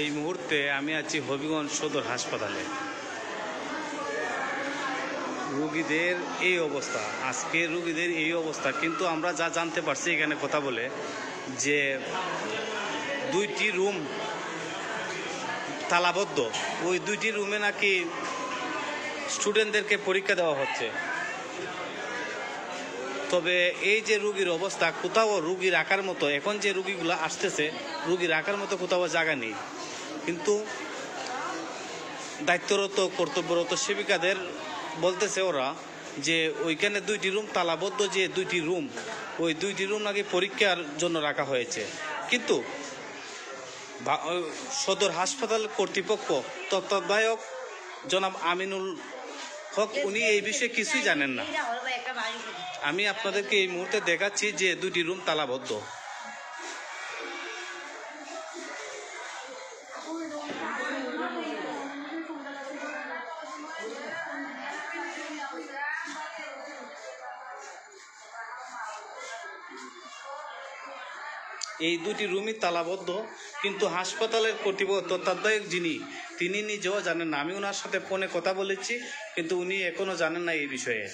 এই মুহূর্তে আমি আছি হবিগঞ্জ সদর হাসপাতালে। রোগীদের এই অবস্থা, আজকে রোগীদের এই অবস্থা। কিন্তু আমরা যা জানতে পারছি এখানে কথা বলে, যে 2টি রুম তালাবদ্ধ। ওই 2টি রুমে নাকি স্টুডেন্টদেরকে পরীক্ষা দেওয়া হচ্ছে। তবে এই যে রোগীর অবস্থা, কোথাও রুগী রাখার মতো, এখন যে রুগীগুলো আসতেছে রুগী রাখার মতো কোথাও জায়গা নেই। কিন্তু দায়িত্বরত কর্তব্যরত সেবিকাদের বলতেছে ওরা যে ওইখানে 2টি রুম তালাবদ্ধ, যে 2টি রুম, ওই 2টি রুম নাকি পরীক্ষার জন্য রাখা হয়েছে। কিন্তু সদর হাসপাতাল কর্তৃপক্ষ তত্ত্বাবধায়ক জনাব আমিনুল হক, উনি এই বিষয়ে কিছুই জানেন না। আমি আপনাদেরকে এই মুহূর্তে দেখাচ্ছি যে 2টি রুম তালাবদ্ধ। এই 2টি রুমই তালাবদ্ধ, কিন্তু হাসপাতালের কর্তৃপক্ষ তত্ত্বাবধায়ক তিনি নিজেও জানেন না। আমি ওনার সাথে ফোনে কথা বলেছি, কিন্তু উনি এখনো জানেন না এই বিষয়ে।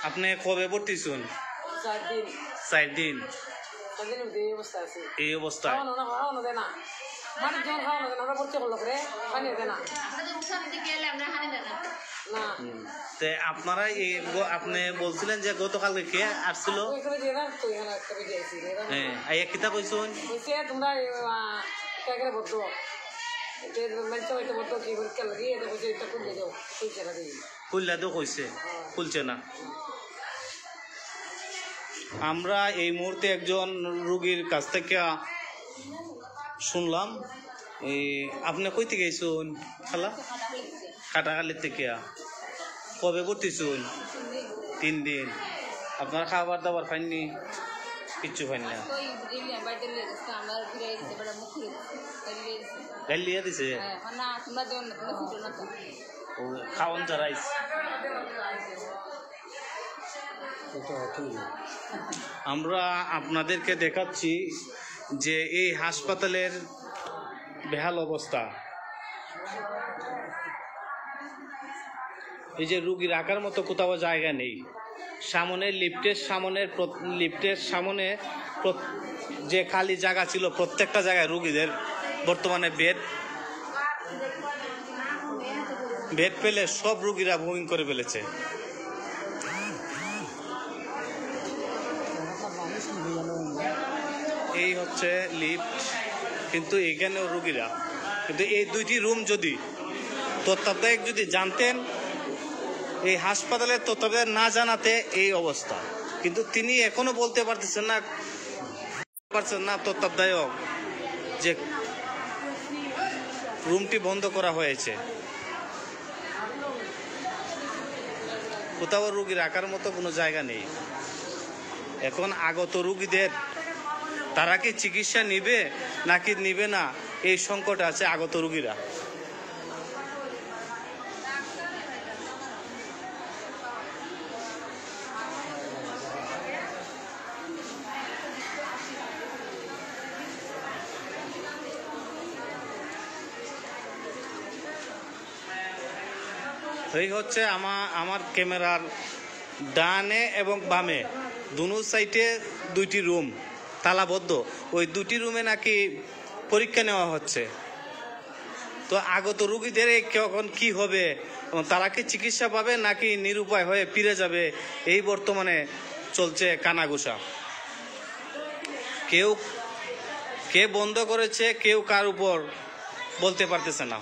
আপনি কবে ভর্তি হয়েছেন? 4 দিন। এই অবস্থা আপনারা আপনি বলছিলেন যে গতকালকে কে আসছিল? হ্যাঁ, আইয়া কিতা কইছেন? খুলছে না। আমরা এই মুহূর্তে একজন রোগীর কাছ থেকে শুনলাম। আপনি কই থেকে গেছেন খালা? কাটাখালির থেকে। কবে ভর্তি হয়েছেন? 3 দিন। আপনার খাবার দাবার পাইনি? কিচ্ছু পাইনি না? গাইলিয়া দিছে? খাওয়ান চারাইস। আমরা আপনাদেরকে দেখাচ্ছি যে এই হাসপাতালের বেহাল অবস্থা। এই যে রুগী রাখার মতো কোথাও জায়গা নেই। সামনে লিফটের সামনে যে খালি জায়গা ছিল, প্রত্যেকটা জায়গায় রুগীদের বর্তমানে বেড পেলে সব রুগীরা বুকিং করে ফেলেছে। এই হচ্ছে লিফট, কিন্তু এখানেও রুগীরা। কিন্তু এই 2টি রুম যদি তত্ত্বাবধায়ক যদি জানতেন, এই হাসপাতালের তত্ত্বাবধায়ক না জানাতে এই অবস্থা। কিন্তু তিনি এখনো বলতে পারছেন না তত্ত্বাবধায়ক যে রুমটি বন্ধ করা হয়েছে। কোথাও রুগী রাখার মতো কোনো জায়গা নেই। এখন আগত রুগীদের তারা কি চিকিৎসা নিবে নাকি নিবে না, এই সংকট আছে আগত রুগীরা। এই হচ্ছে আমার ক্যামেরার ডানে এবং বামে দুনো সাইডে 2টি রুম তালাবদ্ধ। ওই 2টি রুমে নাকি পরীক্ষা নেওয়া হচ্ছে। তো আগত রুগীদের কখন কি হবে, তারা কি চিকিৎসা পাবে নাকি নিরুপায় হয়ে ফিরে যাবে, এই বর্তমানে চলছে কানাঘুষা। কে বন্ধ করেছে, কেউ কার উপর বলতে পারতেছে না।